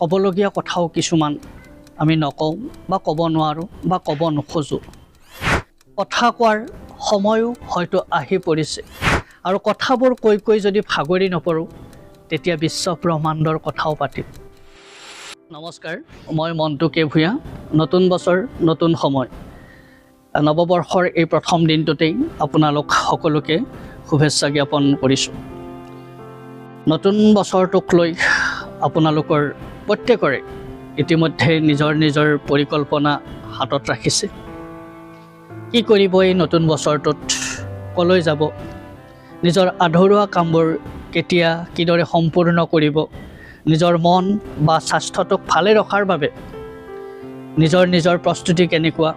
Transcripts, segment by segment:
ক'বলগীয়া কথাও কিছুমান আমি নকওঁ বা ক'ব নোৱাৰোঁ বা ক'ব নোখোজোঁ। কথা কোৱাৰ সময়ো হয়তো আহি পৰিছে আৰু কথাবোৰ কৈ যদি ভাগৰি নপৰোঁ তেতিয়া বিশ্ব ব্ৰহ্মাণ্ডৰ কথাও পাতিম। নমস্কাৰ, মই মণ্টু কে ভূঞা। নতুন বছৰ নতুন সময়, নৱবৰ্ষৰ এই প্ৰথম দিনটোতেই আপোনালোক সকলোকে শুভেচ্ছা জ্ঞাপন কৰিছোঁ। নতুন বছৰটোক লৈ আপোনালোকৰ প্ৰত্যেকৰে ইতিমধ্যে নিজৰ পৰিকল্পনা হাতত ৰাখিছে। কি কৰিব এই নতুন বছৰটোত, ক'লৈ যাব, নিজৰ আধৰুৱা কামবোৰ কেতিয়া কিদৰে সম্পূৰ্ণ কৰিব, নিজৰ মন বা স্বাস্থ্যটোক ভালে ৰখাৰ বাবে নিজৰ প্ৰস্তুতি কেনেকুৱা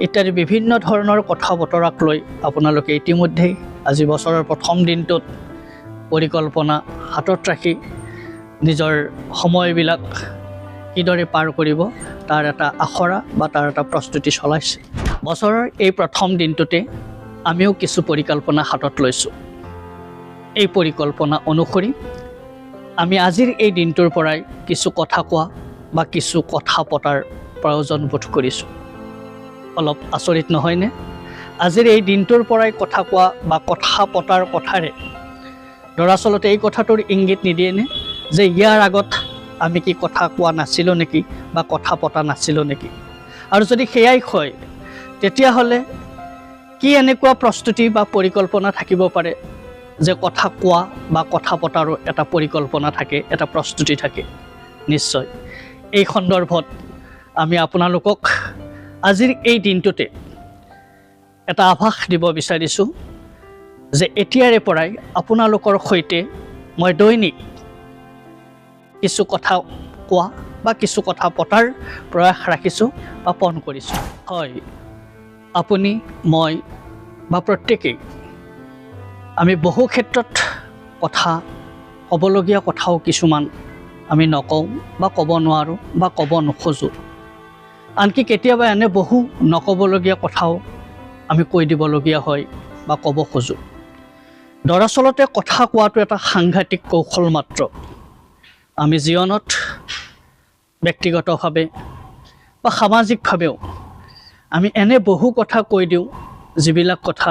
ইত্যাদি বিভিন্ন ধৰণৰ কথা বতৰাক লৈ আপোনালোকে ইতিমধ্যেই আজি বছৰৰ প্ৰথম দিনটোত পৰিকল্পনা হাতত ৰাখি নিজৰ সময়বিলাক কিদৰে পাৰ কৰিব তাৰ এটা আখৰা বা তাৰ এটা প্ৰস্তুতি চলাইছে। বছৰৰ এই প্ৰথম দিনটোতে আমিও কিছু পৰিকল্পনা হাতত লৈছোঁ। এই পৰিকল্পনা অনুসৰি আমি আজিৰ এই দিনটোৰ পৰাই কিছু কথা কোৱা বা কিছু কথা পতাৰ প্ৰয়োজন বোধ কৰিছোঁ। অলপ আচৰিত নহয়নে? আজিৰ এই দিনটোৰ পৰাই কথা কোৱা বা কথা পতাৰ কথাৰে দৰাচলতে এই কথাটোৰ ইংগিত নিদিয়েনে যে ইয়াৰ আগত আমি কি কথা কোৱা নাছিলোঁ নেকি বা কথা পতা নাছিলোঁ নেকি? আৰু যদি সেয়াই হয় তেতিয়াহ'লে কি এনেকুৱা প্ৰস্তুতি বা পৰিকল্পনা থাকিব পাৰে যে কথা কোৱা বা কথা পতাৰো এটা পৰিকল্পনা থাকে, এটা প্ৰস্তুতি থাকে? নিশ্চয় এই সন্দৰ্ভত আমি আপোনালোকক আজিৰ এই দিনটোতে এটা আভাস দিব বিচাৰিছোঁ যে এতিয়াৰে পৰাই আপোনালোকৰ সৈতে মই দৈনিক কিছু কথা কোৱা বা কিছু কথা পতাৰ প্ৰয়াস ৰাখিছোঁ বা পণ কৰিছোঁ। হয়, আপুনি, মই বা প্ৰত্যেকেই আমি বহু ক্ষেত্ৰত কথা ক'বলগীয়া কথাও কিছুমান আমি নকওঁ বা ক'ব নোৱাৰোঁ বা ক'ব নোখোজোঁ। আনকি কেতিয়াবা এনে বহু নক'বলগীয়া কথাও আমি কৈ দিবলগীয়া হয় বা ক'ব খোজোঁ। দৰাচলতে কথা কোৱাটো এটা সাংঘাতিক কৌশল মাত্ৰ। আমি জীৱনত ব্যক্তিগতভাৱে বা সামাজিকভাৱেও আমি এনে বহু কথা কৈ দিওঁ যিবিলাক কথা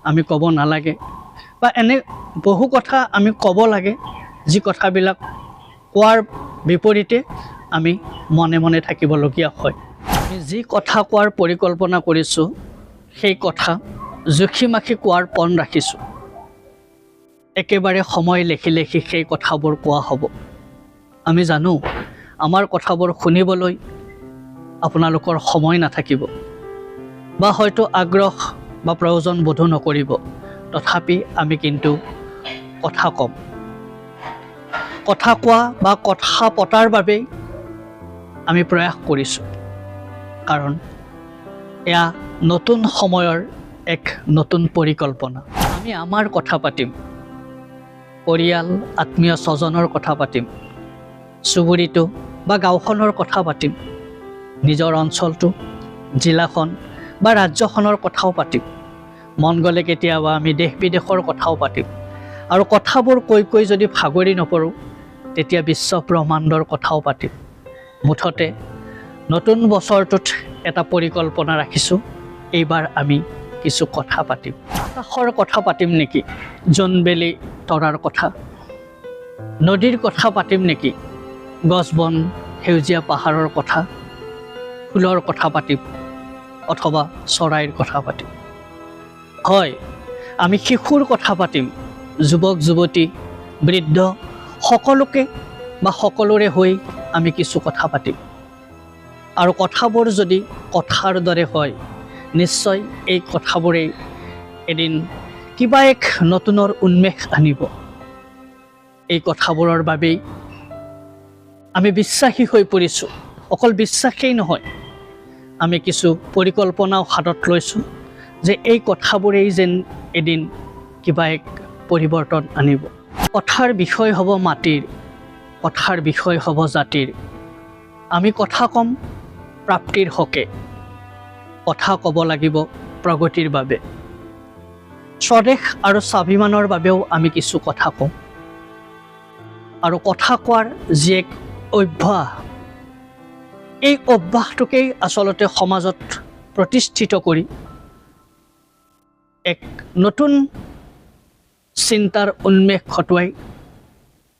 আমি ক'ব নালাগে, বা এনে বহু কথা আমি ক'ব লাগে যি কথাবিলাক কোৱাৰ বিপৰীতে আমি মনে মনে থাকিবলগীয়া হয়। আমি যি কথা কোৱাৰ পৰিকল্পনা কৰিছোঁ সেই কথা জুখি মাখি কোৱাৰ পণ ৰাখিছোঁ। একেবাৰে সময় লেখি সেই কথাবোৰ কোৱা হ'ব। আমি জানো আমাৰ কথাবোৰ শুনিবলৈ আপোনালোকৰ সময় নাথাকিব বা হয়তো আগ্ৰহ বা প্ৰয়োজন বোধো নকৰিব, তথাপি আমি কিন্তু কথা ক'ম। কথা কোৱা বা কথা পতাৰ বাবেই আমি প্ৰয়াস কৰিছোঁ, কাৰণ এয়া নতুন সময়ৰ এক নতুন পৰিকল্পনা। আমি আমাৰ কথা পাতিম, পৰিয়াল আত্মীয় স্বজনৰ কথা পাতিম, চুবুৰীটো বা গাঁওখনৰ কথা পাতিম, নিজৰ অঞ্চলটো, জিলাখন বা ৰাজ্যখনৰ কথাও পাতিম। মন গ'লে কেতিয়াবা আমি দেশ বিদেশৰ কথাও পাতিম। আৰু কথাবোৰ কৈ যদি ভাগৰি নপৰোঁ তেতিয়া বিশ্ব ব্ৰহ্মাণ্ডৰ কথাও পাতিম। মুঠতে নতুন বছৰটোত এটা পৰিকল্পনা ৰাখিছোঁ, এইবাৰ আমি কিছু কথা পাতিম। আকাশৰ কথা পাতিম নেকি? জোনবেলি তৰাৰ কথা। নদীৰ কথা পাতিম নেকি? গছ বন সেউজীয়া পাহাৰৰ কথা। ফুলৰ কথা পাতিম অথবা চৰাইৰ কথা পাতিম। হয়, আমি শিশুৰ কথা পাতিম, যুৱক যুৱতী বৃদ্ধ সকলোকে বা সকলোৰে হৈ আমি কিছু কথা পাতিম। আৰু কথাবোৰ যদি কথাৰ দৰে হয় নিশ্চয় এই কথাবোৰেই এদিন কিবা এক নতুনৰ উন্মেষ আনিব। এই কথাবোৰৰ বাবেই আমি বিশ্বাসী হৈ পৰিছোঁ। অকল বিশ্বাসেই নহয়, আমি কিছু পৰিকল্পনাও হাতত লৈছোঁ যে এই কথাবোৰেই যেন এদিন কিবা এক পৰিৱৰ্তন আনিব। কথাৰ বিষয় হ'ব মাটিৰ, কথাৰ বিষয় হ'ব জাতিৰ। আমি কথা ক'ম প্ৰাপ্তিৰ হকে, কথা ক'ব লাগিব প্ৰগতিৰ বাবে। স্বদেশ আৰু স্বাভিমানৰ বাবেও আমি কিছু কথা কওঁ। আৰু কথা কোৱাৰ যি এক অভ্যাস, এই অভ্যাসটোকেই আচলতে সমাজত প্ৰতিষ্ঠিত কৰি এক নতুন চিন্তাৰ উন্মেষ ঘটোৱাই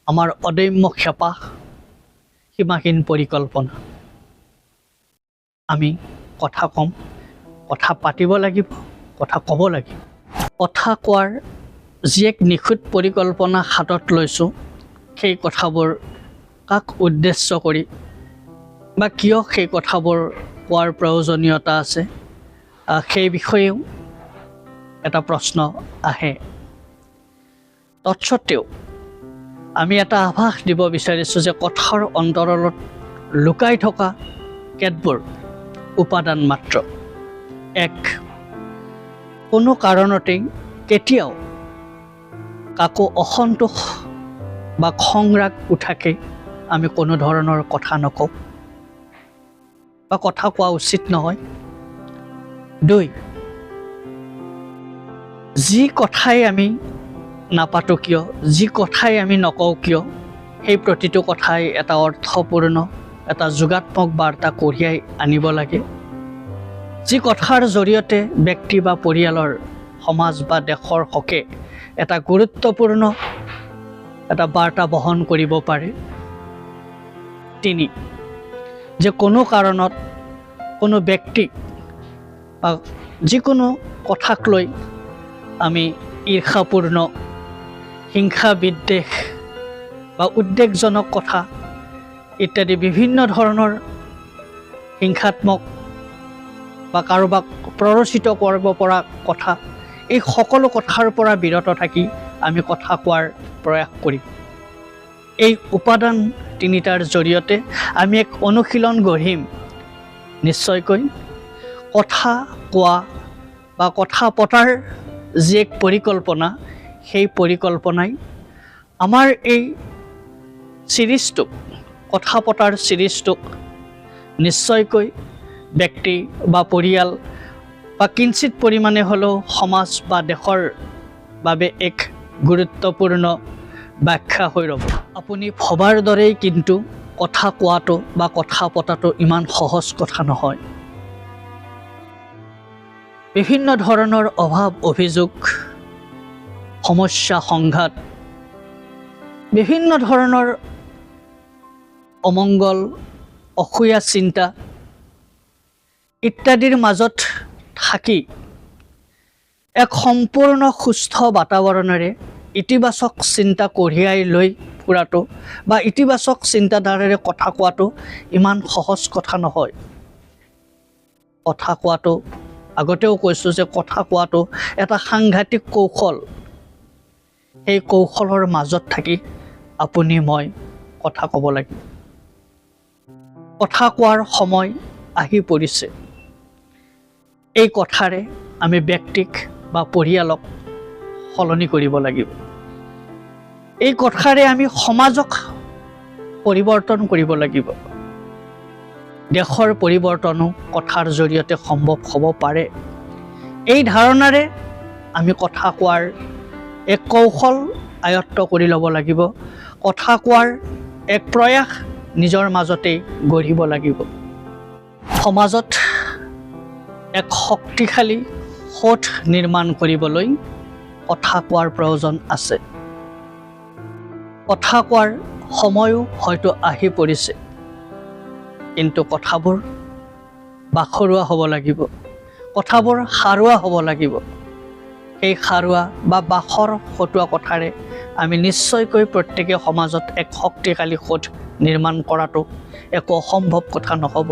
আমাৰ অদম্য হেঁপাহ, সীমাহীন পৰিকল্পনা। আমি কথা ক'ম, কথা পাতিব লাগিব, কথা ক'ব লাগিব। কথা কোৱাৰ যি এক নিখুঁত পৰিকল্পনা হাতত লৈছোঁ, সেই কথাবোৰ কাক উদ্দেশ্য কৰি বা কিয় সেই কথাবোৰ কোৱাৰ প্ৰয়োজনীয়তা আছে, সেই বিষয়েও এটা প্ৰশ্ন আহে। তৎসত্ত্বেও আমি এটা আভাস দিব বিচাৰিছোঁ যে কথাৰ অন্তৰালত লুকাই থকা কেতবোৰ উপাদান মাত্ৰ। এক, কোনো কাৰণতেই কেতিয়াও কাকো অসন্তোষ বা খং ৰাগ উঠাকে আমি কোনো ধৰণৰ কথা নকওঁ বা কথা কোৱা উচিত নহয়। দুই, যি কথাই আমি নাপাতোঁ কিয়, যি কথাই আমি নকওঁ কিয়, সেই প্ৰতিটো কথাই এটা অৰ্থপূৰ্ণ, এটা যোগাত্মক বাৰ্তা কঢ়িয়াই আনিব লাগে। যি কথাৰ জৰিয়তে ব্যক্তি বা পৰিয়ালৰ, সমাজ বা দেশৰ হকে এটা গুৰুত্বপূৰ্ণ এটা বাৰ্তা বহন কৰিব পাৰে। তিনি, যে কোনো কাৰণত কোনো ব্যক্তিক বা যিকোনো কথাক লৈ আমি ঈৰ্ষাপূৰ্ণ, হিংসা বিদ্বেষ বা উদ্বেগজনক কথা ইত্যাদি বিভিন্ন ধৰণৰ হিংসাত্মক বা কাৰোবাক প্ৰৰোচিত কৰিব পৰা কথা, এই সকলো কথাৰ পৰা বিৰত থাকি আমি কথা কোৱাৰ প্ৰয়াস কৰিম। এই উপাদান তিনিটাৰ জৰিয়তে আমি এক অনুশীলন গঢ়িম। নিশ্চয়কৈ কথা কোৱা বা কথা পতাৰ যি এক পৰিকল্পনা, সেই পৰিকল্পনাই আমাৰ এই চিৰিজটোক, কথা পতাৰ চিৰিজটোক নিশ্চয়কৈ ব্যক্তি বা পৰিয়াল বা কিঞ্চিত পৰিমাণে হ'লেও সমাজ বা দেশৰ বাবে এক গুৰুত্বপূৰ্ণ ব্যাখ্যা হৈ ৰ'ব। আপুনি ভবাৰ দৰেই কিন্তু কথা কোৱাটো বা কথা পতাটো ইমান সহজ কথা নহয়। বিভিন্ন ধৰণৰ অভাৱ অভিযোগ, সমস্যা সংঘাত, বিভিন্ন ধৰণৰ অমংগল, অসূয়া চিন্তা ইত্যাদিৰ মাজত থাকি এক সম্পূৰ্ণ সুস্থ বাতাবৰণেৰে ইতিবাচক চিন্তা কঢ়িয়াই লৈ ফুৰাটো বা ইতিবাচক চিন্তাধাৰাৰে কথা কোৱাটো ইমান সহজ কথা নহয়। কথা কোৱাটো, আগতেও কৈছোঁ যে কথা কোৱাটো এটা সাংঘাতিক কৌশল। সেই কৌশলৰ মাজত থাকি আপুনি মই কথা ক'ব লাগিব। কথা কোৱাৰ সময় আহি পৰিছে। এই কথাৰে আমি ব্যক্তিক বা পৰিয়ালক সলনি কৰিব লাগিব। এই কথাৰে আমি সমাজক পৰিৱৰ্তন কৰিব লাগিব। দেশৰ পৰিৱৰ্তনো কথাৰ জৰিয়তে সম্ভৱ হ'ব পাৰে। এই ধাৰণাৰে আমি কথা কোৱাৰ এক কৌশল আয়ত্ত কৰি ল'ব লাগিব। কথা কোৱাৰ এক প্ৰয়াস নিজৰ মাজতেই গঢ়িব লাগিব। সমাজত এক শক্তিশালী সোঁত নিৰ্মাণ কৰিবলৈ কথা কোৱাৰ প্ৰয়োজন আছে। কথা কোৱাৰ সময়ো হয়তো আহি পৰিছে, কিন্তু কথাবোৰ বাখৰুৱা হ'ব লাগিব, কথাবোৰ সাৰুৱা হ'ব লাগিব। সেই সাৰুৱা বা বাখৰ ফটোৱা কথাৰে আমি নিশ্চয়কৈ প্ৰত্যেকে সমাজত এক শক্তিশালী সোঁত নিৰ্মাণ কৰাটো একো অসম্ভৱ কথা নহ'ব।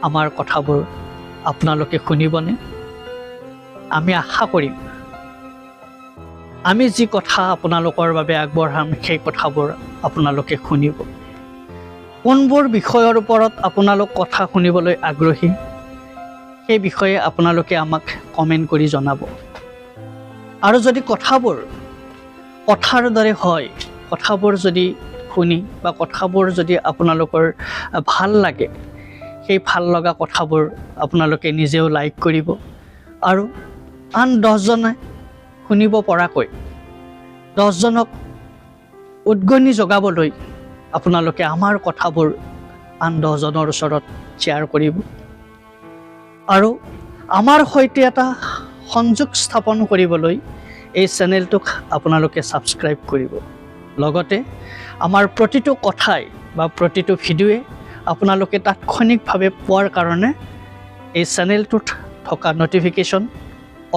আমাৰ কথাবোৰ আপোনালোকে শুনিবনে? আমি আশা কৰিম আমি যি কথা আপোনালোকৰ বাবে আগবঢ়াম, সেই কথাবোৰ আপোনালোকে শুনিব। কোনবোৰ বিষয়ৰ ওপৰত আপোনালোক কথা শুনিবলৈ আগ্ৰহী, সেই বিষয়ে আপোনালোকে আমাক কমেণ্ট কৰি জনাব। আৰু যদি কথাবোৰ কথাৰ দৰে হয়, কথাবোৰ যদি শুনি বা কথাবোৰ যদি আপোনালোকৰ ভাল লাগে, সেই ভাল লগা কথাবোৰ আপোনালোকে নিজেও লাইক কৰিব আৰু আন 10জনে শুনিব পৰাকৈ 10জনক উদ্গনি যোগাবলৈ আপোনালোকে আমাৰ কথাবোৰ আন 10জনৰ ওচৰত শ্বেয়াৰ কৰিব আৰু আমাৰ সৈতে এটা সংযোগ স্থাপন কৰিবলৈ এই চেনেলটোক আপোনালোকে ছাবস্ক্ৰাইব কৰিব। লগতে আমাৰ প্ৰতিটো কথাই বা প্ৰতিটো ভিডিঅ'ৱে আপোনালোকে তাৎক্ষণিকভাৱে পোৱাৰ কাৰণে এই চেনেলটোত থকা ন'টিফিকেশ্যন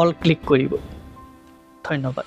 অল ক্লিক কৰিব। ধন্যবাদ।